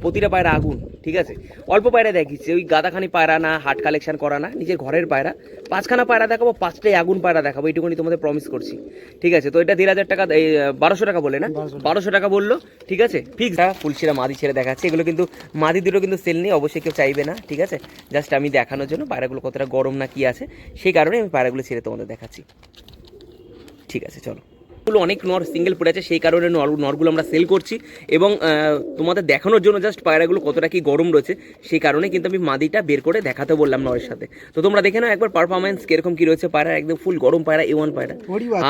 প্রতিটা পায়রা আগুন, ঠিক আছে। অল্প পায়রা দেখিচ্ছে, ওই গাদাখানি পায়রা না, হাট কালেকশন করা না, নিজের ঘরের পায়রা। 5খানা পায়রা দেখাবো, 5টাই আগুন পায়রা দেখাবো, এইটুকুনি তোমাদের প্রমিস করছি, ঠিক আছে। তো এটা 1,500 টাকা, এই 1200 টাকা বলে না, 1200 টাকা বললো, ঠিক আছে ফিক্স। ফুলশিরা মাদি ছেড়ে দেখাচ্ছে, এগুলো কিন্তু মাদি দুটো কিন্তু সেল নেই, অবশ্যই কেউ চাইবে না, ঠিক আছে। জাস্ট আমি দেখানোর জন্য পায়রাগুলো কতটা গরম না কি আছে সেই কারণে আমি পায়রাগুলো ছেড়ে তোমাদের দেখাচ্ছি, ঠিক আছে। চলো, অনেক নর সিঙ্গেল পড়ে আছে, সেই কারণে নরগুলো আমরা সেল করছি এবং তোমাদের দেখানোর জন্য জাস্ট পায়রাগুলো কতটা কি গরম রয়েছে সেই কারণে কিন্তু আমি মাদিটা বের করে দেখাতে বললাম নরের সাথে। তো তোমরা দেখে নাও একবার পারফরমেন্স কিরকম কি রয়েছে পায়রা, একদম ফুল গরম পায়রা, A1 পায়রা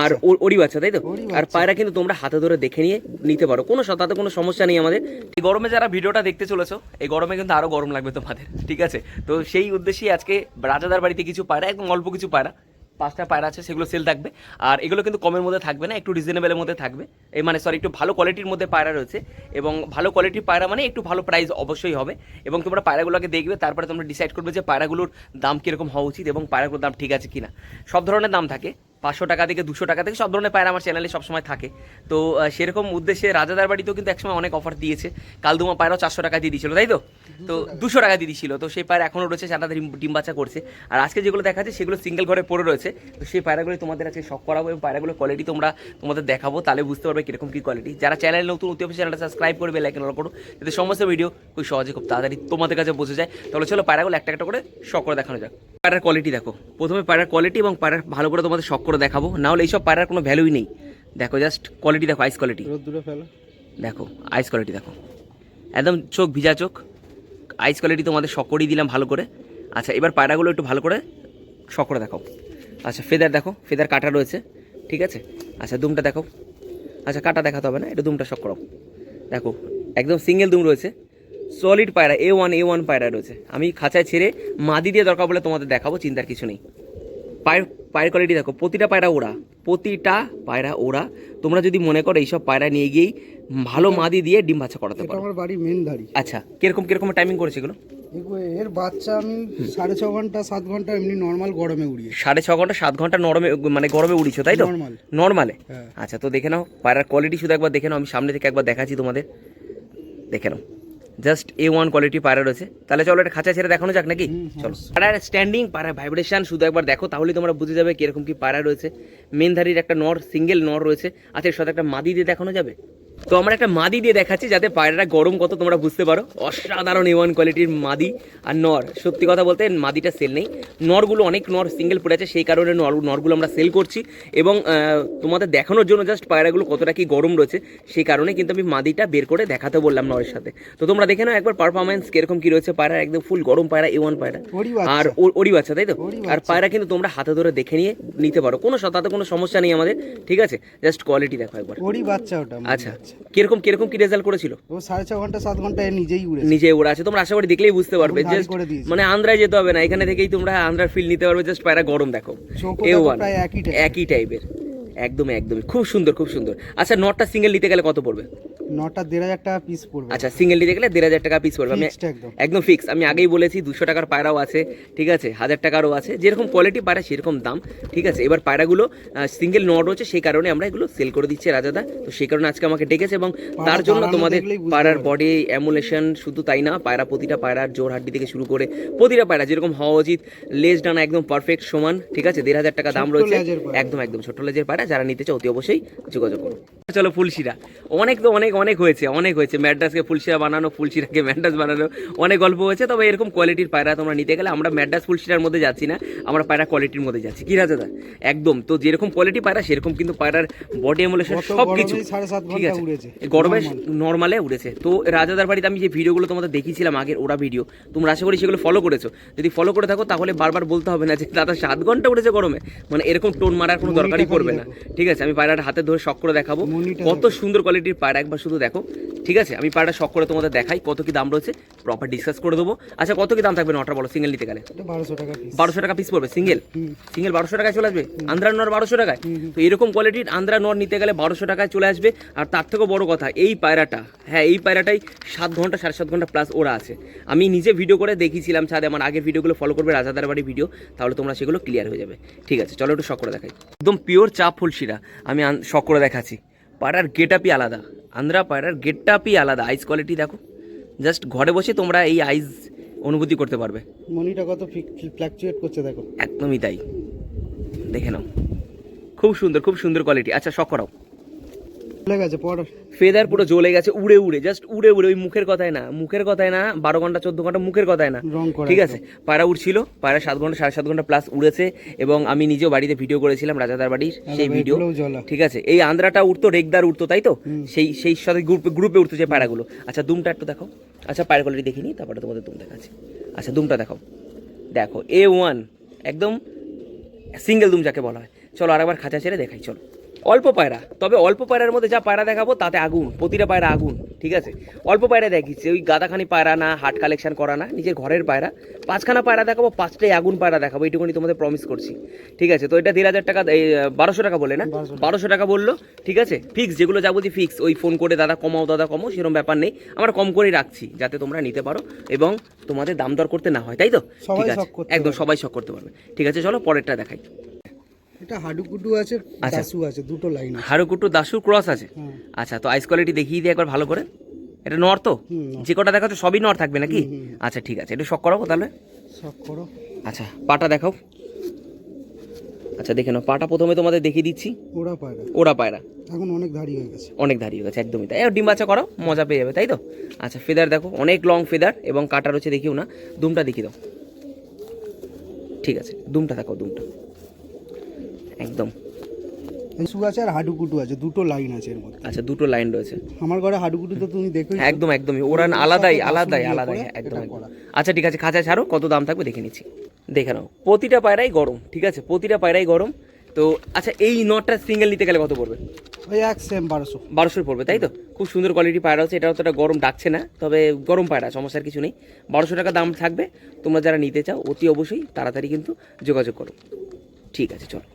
আর ওরি বাচ্চা, তাই তো। আর পায়রা কিন্তু তোমরা হাতে ধরে দেখে নিয়ে নিতে পারো, তাতে কোনো সমস্যা নেই আমাদের। এই গরমে যারা ভিডিওটা দেখতে চলেছো, এই গরমে কিন্তু আরও গরম লাগবে তোমাদের, ঠিক আছে। তো সেই উদ্দেশ্যেই আজকে রাজাদার বাড়িতে কিছু পায়রা, একদম অল্প কিছু পায়রা, 5টা পায়রা আছে, সেগুলো সেল থাকবে। আর এগুলো কিন্তু কমের মধ্যে থাকবে না, একটু রিজনেবলের মধ্যে থাকবে, এই মানে সরি একটু ভালো কোয়ালিটির মধ্যে পায়রা রয়েছে। এবং ভালো কোয়ালিটির পায়রা মানে একটু ভালো প্রাইস অবশ্যই হবে। এবং তোমরা পায়রাগুলোকে দেখবে, তারপরে তোমরা ডিসাইড করবে যে পায়রাগুলোর দাম কীরকম হওয়া উচিত এবং পায়রাগুলোর দাম ঠিক আছে কিনা। সব ধরনের দাম থাকে, 500 টাকা থেকে 200 টাকা থেকে সব ধরনের পায়রা আমার চ্যানেলে সবসময় থাকে। তো সেরকম উদ্দেশ্যে রাজাদার বাড়িতেও কিন্তু একসময় অনেক অফার দিয়েছে, কালদুমা পায়রাও 400 টাকা দিয়ে দিয়েছিল, তাই তো। তো 200 টাকা দিয়ে দিয়েছিল, তো সেই পায়রা এখনও রয়েছে, সেটা ডিম বাচ্চা করছে। আর আজকে যেগুলো দেখাচ্ছে সেগুলো সিঙ্গেল ঘরে পড়ে রয়েছে, তো সেই পায়রাগুলো তোমাদের আজকে শখ করাবো এবং পায়রাগুলোর কোয়ালিটি তোমাদের দেখাবো, তাহলে বুঝতে পারবে কীরকম কী কোয়ালিটি। যারা চ্যানেল নতুন অবশ্যই চ্যানেলটা সাবস্ক্রাইব করবে, লাইক অল করো, যাতে সমস্ত ভিডিও খুব সহজে খুব তাড়াতাড়ি তোমাদের কাছে পৌঁছে যায়। তাহলে চলো পায়রাগুলো একটা একটা করে শখ করে দেখানো যাক। পায়রার কোয়ালিটি দেখো, প্রথমে পায়রার কোয়ালিটি এবং পায়রার ভালো করে তোমাদের শখ করে দেখাবো, নাহলে এইসব পায়রার কোনো ভ্যালুই নেই। দেখো জাস্ট কোয়ালিটি দেখো, আইস কোয়ালিটি দেখো, আইস কোয়ালিটি দেখো, একদম চোখ ভিজা চোখ, আইস কোয়ালিটি তোমাদের শখ করেই দিলাম ভালো করে। আচ্ছা, এবার পায়রাগুলো একটু ভালো করে শখ করে দেখাও। আচ্ছা, ফেদার দেখো, ফেদার কাটা রয়েছে, ঠিক আছে। আচ্ছা, দুমটা দেখো, আচ্ছা কাটা দেখাতে হবে না, একটু দুমটা শখ করাও। দেখো একদম সিঙ্গেল দুম রয়েছে, সলিড পায়রা, A1 পায়রা রয়েছে। আমি খাঁচায় ছেড়ে মাদি দিয়ে দরকার বলে তোমাদের দেখাবো, চিন্তার কিছু নেই। পায়ের কোয়ালিটি দেখো, প্রতিটা পায়রা ওরা। তোমরা যদি মনে করো এইসব পায়রা নিয়ে গিয়েই ভালো মাদি দিয়ে ডিম বাচ্চা করাতে পারো। আমার বাড়ি মেনধারি। আচ্ছা, কিরকম টাইমিং করেছে এগুলো? এর বাচ্চা আমি 6.5 ঘন্টা 7 ঘন্টা এমনি নর্মাল গরমে উড়িয়ে, 6.5 ঘন্টা 7 ঘন্টা নরমে মানে গরমে উড়িয়েছো, তাই তো? নর্মালে। আচ্ছা, তো দেখে নাও পায়রার কোয়ালিটি, শুধু একবার দেখে নাও, আমি সামনে থেকে একবার দেখাচ্ছি তোমাদের, দেখে নাও জাস্ট A1 কোয়ালিটি পায়রা রয়েছে। তাহলে চলো এটা খাঁচা ছেড়ে দেখানো যাক নাকি? চলো, পায়রার স্ট্যান্ডিং, পায়রার ভাইব্রেশন শুধু একবার দেখো, তাহলেই তোমরা বুঝে যাবে কিরকম কি পায়রা রয়েছে। মেনধারির একটা নর, সিঙ্গেল নর রয়েছে, আচ্ছা এর সাথে একটা মাদি দিয়ে দেখানো যাবে। তো আমরা একটা মাদি দিয়ে দেখাচ্ছি যাতে পায়রাটা গরম কত তোমরা বুঝতে পারো। অসাধারণ A1 কোয়ালিটির মাদি আর নর। সত্যি কথা বলতে মাদিটা সেল নেই, নরগুলো অনেক নর সিঙ্গেল পড়ে আছে, সেই কারণে নরগুলো আমরা সেল করছি এবং তোমাদের দেখানোর জন্য জাস্ট পায়রাগুলো কতটা কি গরম রয়েছে সেই কারণে কিন্তু আমি মাদিটা বের করে দেখাতে বললাম নরের সাথে। তো তোমরা দেখে নাও একবার পারফরমেন্স কিরকম কি রয়েছে পায়রা, একদম ফুল গরম পায়রা, A1 পায়রা আর ওরি বাচ্চা, তাই তো। আর পায়রা কিন্তু তোমরা হাতে ধরে দেখে নিয়ে নিতে পারো, তাতে কোনো সমস্যা নেই আমাদের, ঠিক আছে। জাস্ট কোয়ালিটি দেখো একবার, ওরি বাচ্চা ওটা। আচ্ছা, কিরকম কি রেজাল্ট করেছিল? ও 6.5 ঘন্টা 7 ঘন্টা নিজেই ওরা আছে, তোমরা আশা করি দেখলেই বুঝতে পারবে। জাস্ট মানে আন্ধ্রায় যেতে হবে না, এখানে থেকেই তোমরা আন্ধ্রার ফিল নিতে পারবে। জাস্ট পায়রা গরম দেখো, A1 একই টাইপের, একদমই খুব সুন্দর। আচ্ছা, নটটা সিঙ্গেল নিতে গেলে কত পড়বে? নটা 1,500 টাকা পিস পড়বে। আচ্ছা, সিঙ্গেল নিতে গেলে 1,500 টাকা পিস পড়বে। আমি একদম ফিক্স, আমি আগেই বলেছি 200 টাকার পায়রাও আছে, ঠিক আছে, 1000 টাকারও আছে, যেরকম কোয়ালিটি পায়রা সেরকম দাম, ঠিক আছে। এবার পায়রাগুলো সিঙ্গেল নট হচ্ছে, সেই কারণে আমরা এগুলো সেল করে দিচ্ছি রাজাদা। তো সেই কারণে আজকে আমাকে ডেকেছে এবং তার জন্য তোমাদের পায়রার বডি অ্যামুলেশন, শুধু তাই না, প্রতিটা পায়রার জোর হাড্ডি থেকে শুরু করে প্রতিটা পায়রা যেরকম হওয়া উচিত, লেজ ডানা একদম পারফেক্ট সমান, ঠিক আছে। 1,500 টাকা দাম রয়েছে, একদম ছোট লেজের পায়রা। যারা নিতে চাও অতি অবশ্যই যোগাযোগ করো। চলো, ফুলশিরা অনেক হয়েছে ম্যাড্রাসকে ফুলশিরা বানানো, ফুলশিরাকে ম্যাড্রাস বানানো, অনেক গল্প হয়েছে। তবে এরকম কোয়ালিটির পায়রা তোমরা নিতে গেলে আমরা ম্যাড্রাস ফুলশিরার মধ্যে যাচ্ছি না, আমরা পায়রা কোয়ালিটির মধ্যে যাচ্ছি, কি রাজাদা? একদম। তো যেরকম কোয়ালিটি পায়রা সেরকম কিন্তু পায়রার বডি এমুলেশন সব কিছু ঠিক আছে, গরমে নর্মালে উড়েছে। তো রাজাদার বাড়িতে আমি যে ভিডিওগুলো তোমাদের দেখিয়েছিলাম আগের ওরা ভিডিও, তোমরা আশা করি সেগুলো ফলো করেছো। যদি ফলো করে থাকো তাহলে বারবার বলতে হবে না যে দাদা 7 ঘন্টা উড়েছে গরমে, মানে এরকম টোন মারার কোনো দরকারই পড়বে না, ঠিক আছে। আমি পায়রাটা হাতে ধরে শখ করে দেখাবো, কত সুন্দর কোয়ালিটির পায়রা, একবার শুধু দেখো, ঠিক আছে। আমি পায়রাটা শখ করে তোমাদের দেখাই, কত কি দাম রয়েছে প্রপার ডিসকাস করে দেবো। আচ্ছা, কত কি দাম থাকবে নটা বলো সিঙ্গেল নিতে গেলে? 1200 টাকা পিস পড়বে সিঙ্গেল 1200 টাকায় চলে আসবে। আন্ধ্রা নর 1200 টাকায়, তো এরকম কোয়ালিটির আন্ধ্রা নর নিতে গেলে 1200 টাকায় চলে আসবে। আর তার থেকেও বড় কথা, এই পায়রাটাই 7 ঘন্টা 7.5 ঘন্টা প্লাস ওরা আছে। আমি নিজে ভিডিও করে দেখিয়েছিলাম ছাদে, আমার আগের ভিডিওগুলো ফলো করবে রাজাদার বাড়ি ভিডিও, তাহলে তোমরা সেগুলো ক্লিয়ার হয়ে যাবে, ঠিক আছে। চলো একটু শখ করে দেখাই, একদম পিওর চাপ ফুলশিরা আমি শখ করে দেখাচ্ছি। পায়রার গেট আপই আলাদা, আন্ধ্রা পায়রার গেট আপই আলাদা। আইস কোয়ালিটি দেখো, জাস্ট ঘরে বসে তোমরা এই আইস অনুভূতি করতে পারবে। মনিটা কত ফ্ল্যাকচুয়েট করছে দেখো। একদমই তাই, দেখে নাও, খুব সুন্দর কোয়ালিটি। আচ্ছা শখ করাও। চলে গেছে পর ফেদার পুরো জ্বলে গেছে, উড়ে উড়ে, জাস্ট উড়ে উড়ে, ওই মুখের কথায় না, 12 ঘন্টা 14 ঘন্টা মুখের কথায় না, রং করা ঠিক আছে। পায়রা উড়ছিল, পায়রা 7 ঘন্টা 7.5 ঘন্টা প্লাস উড়েছে, এবং আমি নিজেও বাড়িতে ভিডিও করেছিলাম রাজাদার বাড়ির সেই ভিডিও, ঠিক আছে। এই আন্দ্রাটা উঠতো, রেগদার উঠতো, তাই তো, সেই সাথে গ্রুপে উঠতো যে পায়রাগুলো। আচ্ছা দুমটা একটু দেখাও। আচ্ছা পায়রা কোয়ালিটি দেখিনি, তারপরে তোমাদের দুম দেখাচ্ছি। আচ্ছা দুমটা দেখাও, দেখো A1 একদম সিঙ্গেল দুম যাকে বলা হয়। চলো আরেকবার খাঁচা ছেড়ে দেখাই, চলো। অল্প পায়রা, তবে অল্প পায়রার মধ্যে যা পায়রা দেখাবো তাতে আগুন, প্রতিটা পায়রা আগুন, ঠিক আছে। অল্প পায়রা দেখিচ্ছে, ওই গাদাখানি পায়রা না, হাট কালেকশন করা না, নিজের ঘরের পায়রা। 5খানা পায়রা দেখাবো, 5টাই আগুন পায়রা দেখাবো, এইটুকুনি তোমাদের প্রমিস করছি, ঠিক আছে। তো এটা 1,500 টাকা, এই 1200 টাকা বলে না, 1200 টাকা বললো, ঠিক আছে। ফিক্স, যেগুলো যা বলছি ফিক্স, ওই ফোন করে দাদা কমাও সেরকম ব্যাপার নেই, আমরা কম করেই রাখছি যাতে তোমরা নিতে পারো এবং তোমাদের দাম দর করতে না হয়, তাই তো, ঠিক আছে। একদম সবাই শখ করতে পারবে, ঠিক আছে। চলো পরেরটা দেখাই। এটা হাডুকুডু আছে, দাসু আছে, দুটো লাইন আছে। হাড়ুকুটু দাসু ক্রস আছে। আচ্ছা তো আইস কোয়ালিটি দেখিয়ে দিই একবার ভালো করে। এটা নর তো, যে কটা দেখাচ্ছ সবই নর থাকবে নাকি? আচ্ছা ঠিক আছে, একটু শক করাবো তাহলে। শক করো। আচ্ছা পাটা দেখাও। আচ্ছা দেখে নাও, পাটা প্রথমে তোমাদের দেখিয়ে দিচ্ছি। ওরা পায়রা এখন অনেক ধারি হয়ে গেছে, একদমই তাই। ডিম বাচ্চা করো, মজা পেয়ে যাবে, তাই তো। আচ্ছা ফেদার দেখো, অনেক লং ফেদার এবং কাটা রয়েছে, দেখিও না। দুমটা দেখিয়ে দাও, ঠিক আছে। দুমটা দেখো, দুমটা একদম দাসু আছে আর হাডুকুডু আছে, দুটো লাইন আছে এর মধ্যে। আচ্ছা দুটো লাইন রয়েছে। আমার ঘরে হাডুকুডু তো তুমি দেখো, একদমই ওরা আলাদাই একদম। আচ্ছা ঠিক আছে, খাঁচা ছাড়ো, কত দাম থাকবে দেখে নিচ্ছি। দেখে নাও, প্রতিটা পায়রাই গরম, ঠিক আছে, প্রতিটা পায়রাই গরম। তো আচ্ছা এই নটটা সিঙ্গেল নিতে গেলে কত পড়বে? ওই এক সেম 1200 পড়বে, তাই তো। খুব সুন্দর কোয়ালিটি পায়রা হচ্ছে, এটা অতটা গরম ডাকছে না, তবে গরম পায়রা, সমস্যার কিছু নেই। 1200 টাকা দাম থাকবে। তোমরা যারা নিতে চাও অতি অবশ্যই তাড়াতাড়ি কিন্তু যোগাযোগ করো, ঠিক আছে। চলো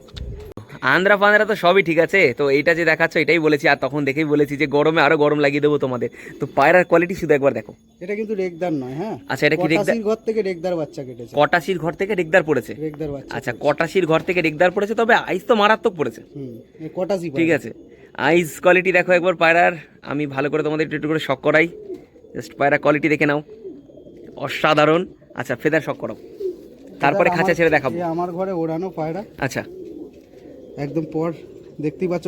আন্দ্রা ফান্দ্রা তো সবই ঠিক আছে, তো এইটা যে দেখাচ্ছ এটাই বলেছি, আর তখন দেখেই বলেছি যে গরমে আরো গরম লাগিয়ে দেবো তোমাদের। তো পায়রার কোয়ালিটি শুধু একবার দেখো। এটা কিন্তু রেগদার নয়, হ্যাঁ। আচ্ছা এটা কি রেগদার? ঘর থেকে রেগদার বাচ্চা কেটেছে, কটাশির ঘর থেকে রেগদার পড়েছে। রেগদার বাচ্চা, আচ্ছা কটাশির ঘর থেকে রেগদার পড়েছে, তবে আইস তো মারাত্মক পড়েছে। কটাশি, ঠিক আছে। আইস কোয়ালিটি দেখো একবার পায়রার, আমি ভালো করে তোমাদের একটু করে শক করাই, জাস্ট পায়রা কোয়ালিটি দেখে নাও, অসাধারণ। আচ্ছা ফেদার শক করাও, তারপরে খাঁচা ছেড়ে দেখাবো। আমার ঘরে ওড়ানো পায়রা, আচ্ছা একদম পর দেখতেই পাচ্ছ,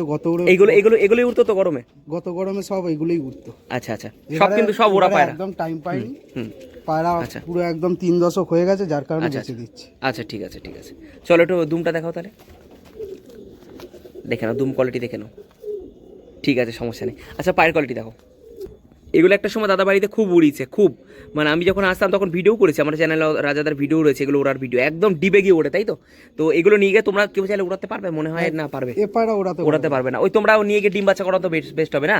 এগুলোই উঠতো তো গরমে, গত গরমে সব এগুলোই উঠতো। আচ্ছা আচ্ছা, সব কিন্তু সব ওরা পায়রা, একদম টাইম পাইনি পায়রা, পুরো একদম 3 দশক হয়ে গেছে, যার কারণে বেঁচে দিচ্ছি। আচ্ছা ঠিক আছে, চলো একটু দুমটা দেখাও তাহলে। দেখে নাও দুম কোয়ালিটি দেখে নাও, ঠিক আছে, সমস্যা নেই। আচ্ছা পায়ের কোয়ালিটি দেখো। এগুলো একটা সময় দাদা বাড়িতে খুব উড়িয়েছে, খুব, মানে আমি যখন আসতাম তখন ভিডিও করেছি, আমার চ্যানেলে রাজাদার ভিডিও রয়েছে, এগুলো ওড়ার ভিডিও, একদম ডিবে গিয়ে ওড়ে, তাই তো। তো এগুলো নিয়ে গিয়ে তোমরা কেউ চাইলে উড়াতে পারবে? মনে হয় না পারবে, ওড়াতে পারবে না। ওই তোমরাও নিয়ে গিয়ে ডিম বাচ্চা করা তো বেস্ট হবে না।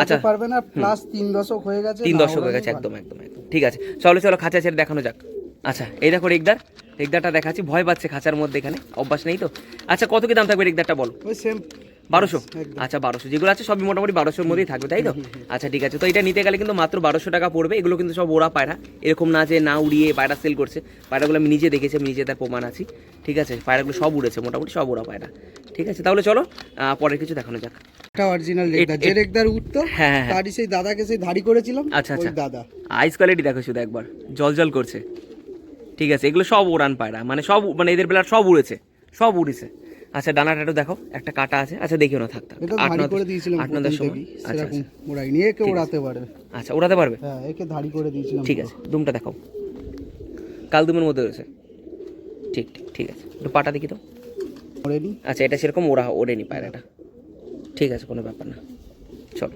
আচ্ছা পারবে না, প্লাস 3 দশক হয়ে গেছে, 3 দশক হয়ে গেছে, একদম ঠিক আছে। চলো খাঁচা ছেড়ে দেখানো যাক। আচ্ছা এই দেখো রেগদারটা দেখাচ্ছি, ভয় পাচ্ছে খাঁচার মধ্যে, এখানে অভ্যাস নেই তো। আচ্ছা কত কি দাম থাকবে রেগদারটা বলো? ওই সেম 1200। আচ্ছা 1200, যেগুলো আছে সবই মোটামুটি 1200-র মধ্যেই থাকবে, তাই তো। আচ্ছা ঠিক আছে, তো এটা নিতে গেলে কিন্তু মাত্র 1200 টাকা পড়বে। এগুলো কিন্তু সব ওরা পায়রা, এরকম না যে না উড়িয়ে পায়রা সেল করছে। পায়রাগুলো আমি নিজে দেখেছি, আমি নিজে তার প্রমাণ আছি, ঠিক আছে। পায়রাগুলো সব উড়েছে, মোটামুটি সব ওরা পায়রা, ঠিক আছে। তাহলে চলো পরের কিছু দেখানো যাক। এটা অরিজিনাল রেগদার, যে রেগদার উঠতো, হ্যাঁ তারই সেই দাদাকে সেই ধাড়ি করেছিলাম। আচ্ছা ওই দাদা, আইস কোয়ালিটি দেখো শুধু একবার, জল করছে, ঠিক আছে। এগুলো সব ওড়ান পায়রা, মানে এদের বেলার সব উড়েছে। আচ্ছা ডানাটা একটু দেখো, একটা কাটা আছে। আচ্ছা দেখিও না, থাকতে এটা ধাড়ি করে দিয়েছিলাম 8-9 সময়। আচ্ছা ওড়াইনি, একে ওড়াতে পারবে। আচ্ছা ওড়াতে পারবে, হ্যাঁ একে ধাড়ি করে দিয়েছিলাম। ঠিক আছে, দুমটা দেখাও, কালদুমের মধ্যে রয়েছে, ঠিক আছে। একটু পাটা দেখি তো। ওড়েনি। আচ্ছা এটা সেরকম ওড়েনি পায়রাটা, ঠিক আছে, কোনো ব্যাপার না। চলো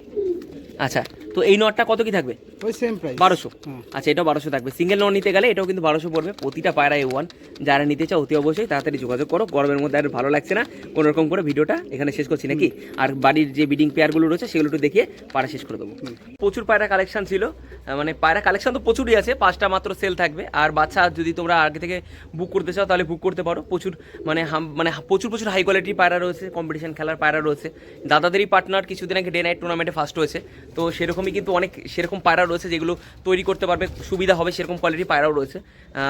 আচ্ছা, তো এই নটটা কত কি থাকবে? ওই সেম প্রাইস 1200। আচ্ছা এটাও 1200 থাকবে। সিঙ্গেল নট নিতে গেলে এটাও কিন্তু 1200 পড়বে। প্রতিটা পায়রা A1, যারা নিতে চাও অতি অবশ্যই তাড়াতাড়ি যোগাযোগ করো। গরমের মধ্যে আর ভালো লাগছে না, কোনো রকম করে ভিডিওটা এখানে শেষ করছি নাকি। আর বাড়ির যে ব্রিডিং পেয়ারগুলো রয়েছে সেগুলো একটু দেখিয়ে পায়রা শেষ করে দেবো। প্রচুর পায়রা কালেকশন ছিল, মানে পায়রা কালেকশন তো প্রচুরই আছে, 5টা মাত্র সেল থাকবে। আর বাচ্চা যদি তোমরা আগে থেকে বুক করতে চাও তাহলে বুক করতে পারো। প্রচুর প্রচুর হাই কোয়ালিটির পায়রা রয়েছে, কম্পিটিশন খেলার পায়রা রয়েছে। দাদাদেরই পার্টনার কিছুদিন আগে ডে নাইট টুর্নামেন্টে ফার্স্ট হয়েছে, তো সেরকম সেরকমই কিন্তু অনেক সেরকম পায়রা রয়েছে যেগুলো তৈরি করতে পারবে, সুবিধা হবে, সেরকম কোয়ালিটি পায়রাও রয়েছে।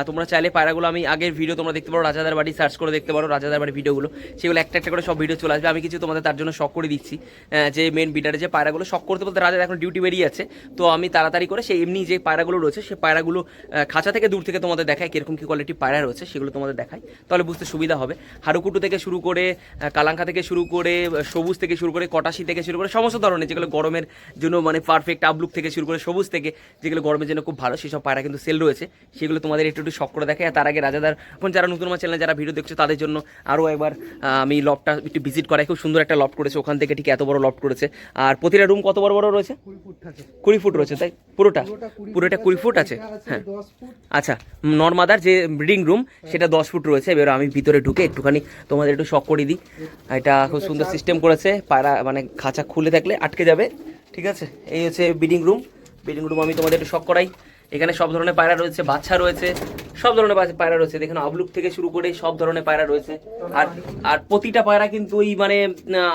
তোমরা চাইলে পায়রাগুলো, আমি আগের ভিডিও তোমরা দেখতে পারো, রাজাদার বাড়ি সার্চ করে দেখতে পারো, রাজাদার বাড়ি ভিডিওগুলো, সেগুলো একটা একটা করে সব ভিডিও চলে আসবে। আমি কিছু তোমাদের তার জন্য শখ করে দিচ্ছি, যে মেন বিডারে যে পায়রাগুলো শখ করতে বলতে রাজার এখন ডিউটি বেরিয়ে আছে, তো আমি তাড়াতাড়ি করে সেই এমনি যে পায়রাগুলো রয়েছে সেই পায়রাগুলো খাঁচা থেকে দূর থেকে তোমাদের দেখায় কীরকম কী কোয়ালিটি পায়রা রয়েছে, সেগুলো তোমাদের দেখায়, তাহলে বুঝতে সুবিধা হবে। হারুকুটু থেকে শুরু করে কালাঙ্কা থেকে শুরু করে সবুজ থেকে শুরু করে কটাশি থেকে শুরু করে সমস্ত ধরনের যেগুলো গরমের জন্য মানে পারফেক্ট, আবলুক থেকে শুরু করে সবুজ থেকে যেগুলো গরমের জন্য খুব ভালো, সেসব পায়রা কিন্তু সেল রয়েছে, সেগুলো তোমাদের একটু একটু শখ করে দেখে। আর তার আগে রাজাদার এখন যারা নতুন আমার চ্যানেলে যারা ভিডিও দেখছো তাদের জন্য আরও একবার আমি লফটটা একটু ভিজিট করাই, খুব সুন্দর একটা লফট করেছে, ওখান থেকে ঠিক এত বড় লফট করেছে। আর প্রতিটা রুম কত বড় বড় রয়েছে? 20 ফুট রয়েছে, তাই পুরোটা 20 ফুট আছে। হ্যাঁ আচ্ছা, নর্মাদার যে ব্রিডিং রুম সেটা 10 ফুট রয়েছে। এবার আমি ভিতরে ঢুকে একটুখানি তোমাদের একটু শখ করে দিই। এটা খুব সুন্দর সিস্টেম করেছে, পায়রা মানে খাঁচা খুলে থাকলে আটকে যাবে, ঠিক আছে। এই হচ্ছে ব্রিডিং রুম আমি তোমাদের একটু শখ করাই। এখানে সব ধরনের পায়রা রয়েছে, বাচ্চা রয়েছে, সব ধরনের পায়রা রয়েছে, দেখুন আবলুক থেকে শুরু করে সব ধরনের পায়রা রয়েছে। আর প্রতিটা পায়রা কিন্তু ওই মানে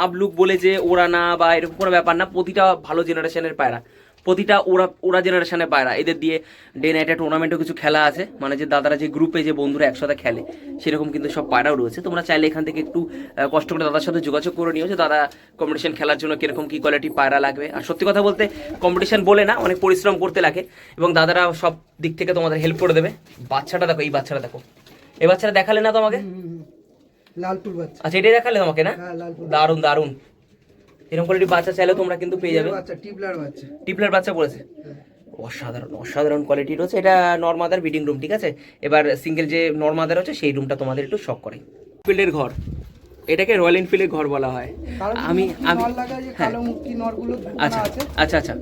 আবলুক বলে যে ওরা না বা এরকম কোনো ব্যাপার না, প্রতিটা ভালো জেনারেশনের পায়রা, প্রতিটা ওরা জেনারেশনের পায়রা। এদের দিয়ে ডে নাইটে টুর্নামেন্টও কিছু খেলা আছে, মানে যে দাদারা যে গ্রুপে যে বন্ধুরা একসাথে খেলে সেরকম কিন্তু সব পায়রাও রয়েছে। তোমরা চাইলে এখান থেকে একটু কষ্ট করে দাদার সাথে যোগাযোগ করে নিও যে দাদা কম্পিটিশন খেলার জন্য কীরকম কী কোয়ালিটি পায়রা লাগবে। আর সত্যি কথা বলতে কম্পিটিশন বলে না, অনেক পরিশ্রম করতে লাগে এবং দাদারা সব দিক থেকে তোমাদের হেল্প করে দেবে। বাচ্চাটা দেখো, এই বাচ্চাটা দেখো, এই বাচ্চাটা দেখালে না তোমাকে? লালপুর বাচ্চা। আচ্ছা, এটাই দেখালে তোমাকে না? দারুণ দারুণ, এরকম কোয়ালিটি বাচ্চা চাইলেও তোমরা কিন্তু পেয়ে যাবে। টিপলার বাচ্চা পড়েছে, অসাধারণ কোয়ালিটি রয়েছে। এটা নর্মাদার ব্রিডিং রুম, ঠিক আছে। এবার সিঙ্গেল যে নর্মাদার হচ্ছে সেই রুমটা তোমাদের একটু শখ করে। ফিল্ডের ঘর, এটাকে রয়্যাল এনফিল্ডের ঘর বলা হয়। আমি আচ্ছা আচ্ছা,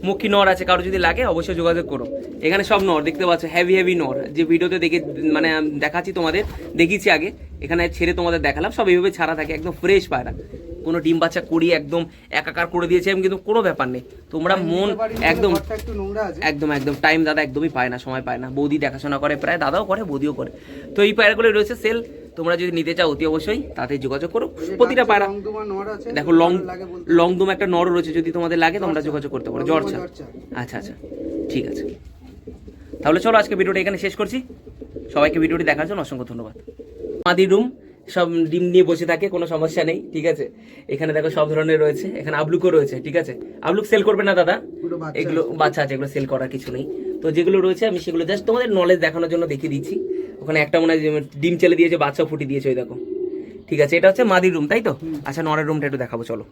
মুখী নর আছে, কারো যদি লাগে অবশ্যই যোগাযোগ করো। এখানে সব নর দেখতে পাচ্ছ, হেভি নর, যে ভিডিওতে দেখে মানে দেখাচ্ছি তোমাদের, দেখিয়েছি আগে, এখানে ছেড়ে তোমাদের দেখালাম, সব এইভাবে ছাড়া থাকে, একদম ফ্রেশ পায়রা, কোনো ডিম বাচ্চা করিয়ে একদম একাকার করে দিয়েছে এবং কিন্তু কোনো ব্যাপার নেই। তোমরা মন একদম টাইম দাদা একদমই পায় না, সময় পায় না, বৌদি দেখাশোনা করে, প্রায় দাদাও করে বৌদিও করে। তো এই পায়রাগুলো রয়েছে সেল, তোমরা যদি নিতে চাও অতি অবশ্যই তাতে যোগাযোগ করো। প্রতিটা পায়রা দেখো, লংদুম একটা নর রয়েছে, যদি তোমাদের লাগে তোমরা যোগাযোগ করতে পারো। জর্চা, আচ্ছা আচ্ছা, ঠিক আছে। তাহলে চলো আজকে ভিডিওটা এখানে শেষ করছি। সবাইকে ভিডিওটি দেখার জন্য অসংখ্য ধন্যবাদ। মাদি রুম, সব ডিম নিয়ে বসে থাকে, কোনো সমস্যা নেই, ঠিক আছে। এখানে দেখো সব ধরনের রয়েছে, এখানে আবলুকও রয়েছে, ঠিক আছে। আবলুক সেল করবে না দাদা, এগুলো বাচ্চা আছে, এগুলো সেল করার কিছু নেই। তো যেগুলো রয়েছে আমি সেগুলো জাস্ট তোমাদের নলেজ দেখানোর জন্য দেখিয়ে দিচ্ছি। ওখানে একটা মনে হয় ডিম চেলে দিয়েছে, বাচ্চা ফুটি দিয়েছে, ওই দেখো, ঠিক আছে। এটা হচ্ছে মাদির রুম, তাই তো? আচ্ছা, নরের রুমটা একটু দেখাবো চলো।